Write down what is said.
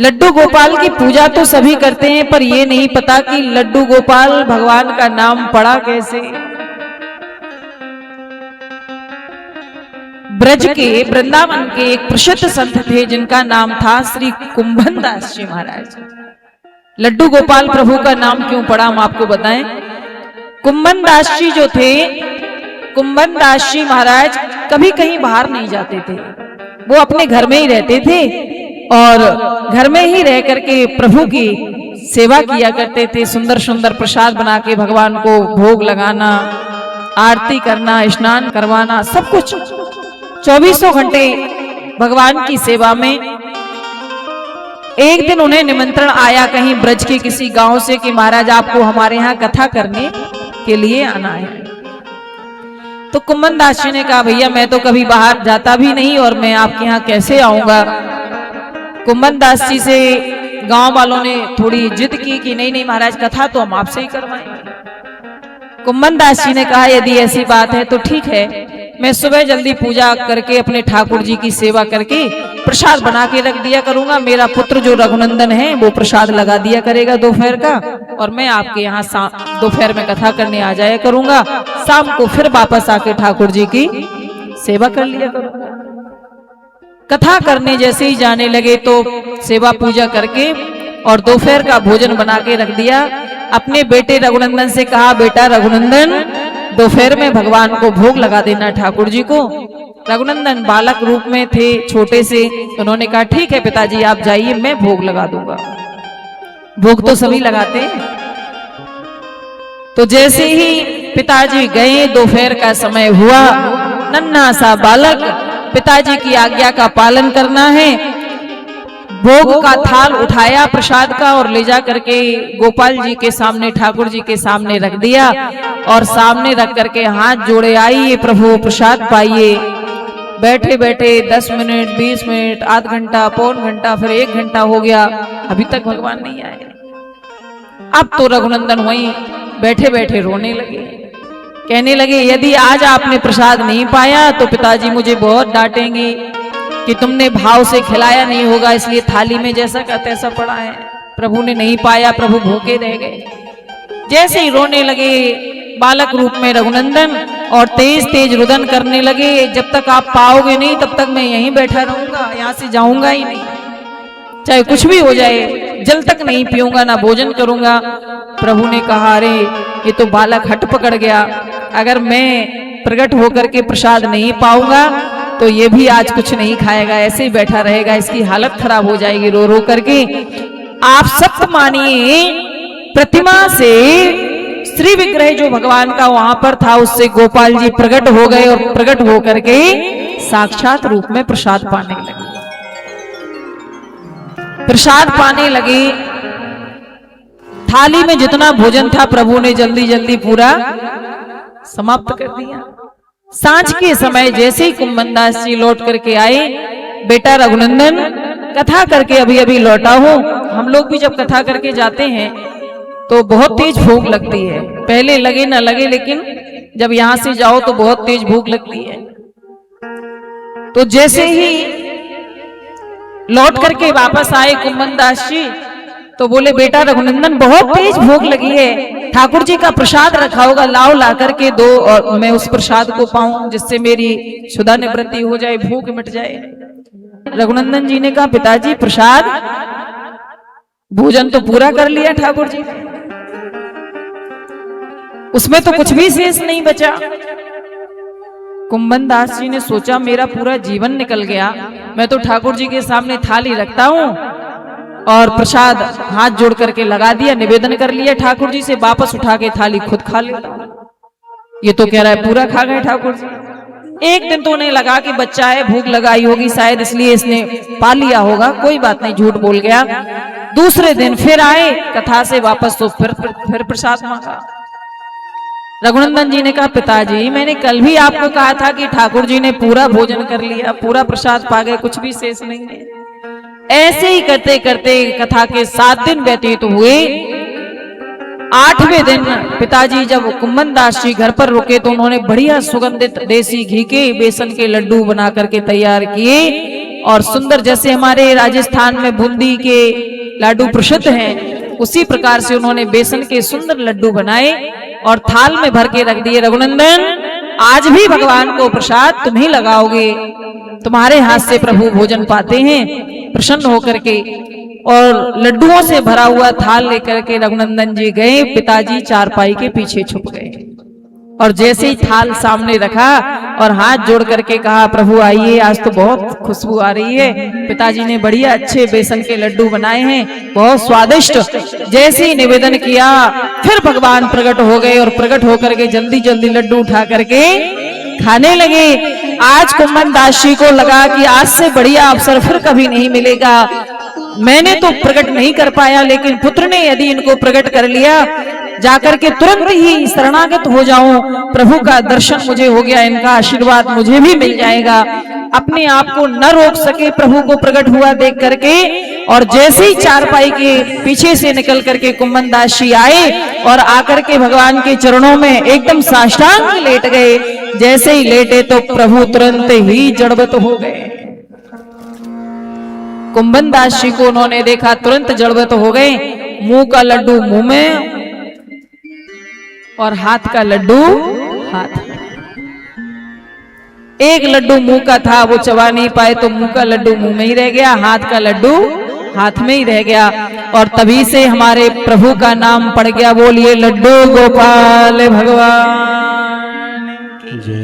लड्डू गोपाल की पूजा तो सभी करते हैं, पर ये नहीं पता कि लड्डू गोपाल भगवान का नाम पड़ा कैसे। ब्रज के वृंदावन के एक प्रसिद्ध संत थे जिनका नाम था श्री कुंभन दास जी महाराज। लड्डू गोपाल प्रभु का नाम क्यों पड़ा हम आपको बताएं। कुंभन दास जी जो थे, कुंभन दास जी महाराज कभी कहीं बाहर नहीं जाते थे, वो अपने घर में ही रहते थे और घर में ही रह करके प्रभु की सेवा किया करते थे। सुंदर सुंदर प्रसाद बना के भगवान को भोग लगाना, आरती करना, स्नान करवाना, सब कुछ 24 घंटे भगवान की सेवा में। एक दिन उन्हें निमंत्रण आया कहीं ब्रज के किसी गांव से कि महाराज आपको हमारे यहाँ कथा करने के लिए आना है। तो कुंभन दास जी ने कहा भैया मैं तो कभी बाहर जाता भी नहीं और मैं आपके यहाँ कैसे आऊंगा। कुंभन दास जी से गांव वालों ने थोड़ी जिद की कि नहीं नहीं महाराज कथा तो हम आपसे ही करवाएंगे। कुंभन दास जी ने कहा यदि ऐसी बात है तो ठीक है, मैं सुबह जल्दी पूजा करके अपने ठाकुर जी की सेवा करके प्रसाद बना के रख दिया करूंगा। मेरा पुत्र जो रघुनंदन है वो प्रसाद लगा दिया करेगा दोपहर का और मैं आपके यहाँ दोपहर में कथा करने आ जाया करूंगा। शाम को फिर वापस आके ठाकुर जी की सेवा कर लिया करूंगा। कथा करने जैसे ही जाने लगे तो सेवा पूजा करके और दोपहर का भोजन बना के रख दिया। अपने बेटे रघुनंदन से कहा बेटा रघुनंदन दोपहर में भगवान को भोग लगा देना ठाकुर जी को। रघुनंदन बालक रूप में थे छोटे से, उन्होंने कहा ठीक है पिताजी आप जाइए मैं भोग लगा दूंगा। भोग तो सभी लगाते हैं। तो जैसे ही पिताजी गए दोपहर का समय हुआ, नन्हा सा बालक, पिताजी की आज्ञा का पालन करना है, भोग का थाल उठाया प्रसाद का और ले जा करके गोपाल जी के सामने ठाकुर जी के सामने रख दिया और सामने रख करके हाथ जोड़े आइए प्रभु प्रसाद पाइए। बैठे बैठे 10 मिनट 20 मिनट आध घंटा पौन घंटा फिर 1 घंटा हो गया, अभी तक भगवान नहीं आए। अब तो रघुनंदन वहीं बैठे बैठे रोने लगे, कहने लगे यदि आज आपने प्रसाद नहीं पाया तो पिताजी मुझे बहुत डांटेंगे कि तुमने भाव से खिलाया नहीं होगा, इसलिए थाली में जैसा का तैसा पड़ा है। प्रभु ने नहीं पाया, प्रभु भूखे रह गए। जैसे ही रोने लगे बालक रूप में रघुनंदन और तेज तेज रुदन करने लगे, जब तक आप पाओगे नहीं तब तक मैं यहीं बैठा रहूंगा, यहाँ से जाऊंगा ही नहीं, चाहे कुछ भी हो जाए, जल तक नहीं पीऊंगा ना भोजन करूंगा। प्रभु ने कहा अरे ये तो बालक हट पकड़ गया, अगर मैं प्रकट होकर के प्रसाद नहीं पाऊंगा तो ये भी आज कुछ नहीं खाएगा, ऐसे ही बैठा रहेगा, इसकी हालत खराब हो जाएगी रो रो करके। आप सत्य मानिए प्रतिमा से श्री विग्रह जो भगवान का वहां पर था उससे गोपाल जी प्रकट हो गए और प्रकट होकर के साक्षात रूप में प्रसाद पाने लगे। प्रसाद पाने लगे, थाली में जितना भोजन था प्रभु ने जल्दी जल्दी पूरा समाप्त कर दिया। सांझ के समय जैसे ही कुंभन दास जी लौट करके आए, बेटा रघुनंदन कथा करके अभी अभी लौटा हूं। हम लोग भी जब कथा करके जाते हैं तो बहुत तेज भूख लगती है, पहले लगे ना लगे लेकिन जब यहां से जाओ तो बहुत तेज भूख लगती है। तो जैसे ही लौट करके वापस आए कुंभन दास जी तो बोले बेटा रघुनंदन बहुत तेज भूख लगी है, ठाकुर जी का प्रसाद रखा होगा, लाओ ला करके दो और मैं उस प्रसाद को पाऊं जिससे मेरी क्षुधा निवृत्ति हो जाए, भूख मिट जाए। रघुनंदन जी ने कहा पिताजी प्रसाद भोजन तो पूरा कर लिया ठाकुर जी, उसमें तो कुछ भी शेष नहीं बचा। कुंभन दास जी ने सोचा मेरा पूरा जीवन निकल गया, मैं तो ठाकुर जी के सामने थाली रखता हूं और प्रसाद हाथ जोड़ करके लगा दिया, निवेदन कर लिया ठाकुर जी से, वापस उठा के थाली खुद खा लेता हूं। ये तो कह रहा है पूरा खा गए ठाकुर जी। एक दिन तो उन्हें लगा कि बच्चा है भूख लगाई होगी शायद इसलिए इसने पा लिया होगा, कोई बात नहीं झूठ बोल गया। दूसरे दिन फिर आए कथा से वापस तो फिर प्रसाद मांगा। रघुनंदन जी ने कहा पिताजी मैंने कल भी आपको कहा था कि ठाकुर जी ने पूरा भोजन कर लिया, पूरा प्रसाद पा गए, कुछ भी शेष नहीं है। ऐसे ही करते करते कथा के 7 दिन व्यतीत हुए। 8वें दिन पिताजी जब कुंभन दास जी घर पर रुके तो उन्होंने बढ़िया सुगंधित देसी घी के बेसन के लड्डू बना करके तैयार किए और सुंदर, जैसे हमारे राजस्थान में बूंदी के लाडू प्रसिद्ध हैं, उसी प्रकार से उन्होंने बेसन के सुंदर लड्डू बनाए और थाल में भर के रख दिए। रघुनंदन, आज भी भगवान को प्रसाद तुम ही लगाओगे, तुम्हारे हाथ से प्रभु भोजन पाते हैं। प्रसन्न होकर के और लड्डुओं से भरा हुआ थाल लेकर के रघुनंदन जी गए, पिताजी चारपाई के पीछे छुप गए और जैसे ही थाल सामने रखा और हाथ जोड़ करके कहा, प्रभु आइए, आज तो बहुत खुशबू आ रही है, पिताजी ने बढ़िया अच्छे बेसन के लड्डू बनाए हैं, बहुत स्वादिष्ट। जैसे ही निवेदन किया, फिर भगवान प्रकट हो गए और प्रकट होकर के जल्दी जल्दी लड्डू उठा करके खाने लगे। आज कुम्भन दास जी को लगा कि आज से बढ़िया अवसर फिर कभी नहीं मिलेगा। मैंने तो प्रकट नहीं कर पाया, लेकिन पुत्र ने यदि इनको प्रकट कर लिया, जाकर के तुरंत ही शरणागत हो जाऊं, प्रभु का दर्शन मुझे हो गया, इनका आशीर्वाद मुझे भी मिल जाएगा। अपने आप को न रोक सके, प्रभु को प्रकट हुआ देख करके, और जैसे ही चारपाई के पीछे से निकल करके कुम्भन दास जी आए और आकर के भगवान के चरणों में एकदम साष्टांग लेट गए। जैसे ही लेटे तो प्रभु तुरंत ही जड़वत हो गए। कुम्भन दास जी को उन्होंने देखा, तुरंत जड़वत हो गए। मुंह का लड्डू मुंह में और हाथ का लड्डू हाथ में। एक लड्डू मुंह का था, वो चबा नहीं पाए तो मुंह का लड्डू मुंह में ही रह गया, हाथ का लड्डू हाथ में ही रह गया। और तभी से हमारे प्रभु का नाम पड़ गया। बोलिए लड्डू गोपाल भगवान की जय।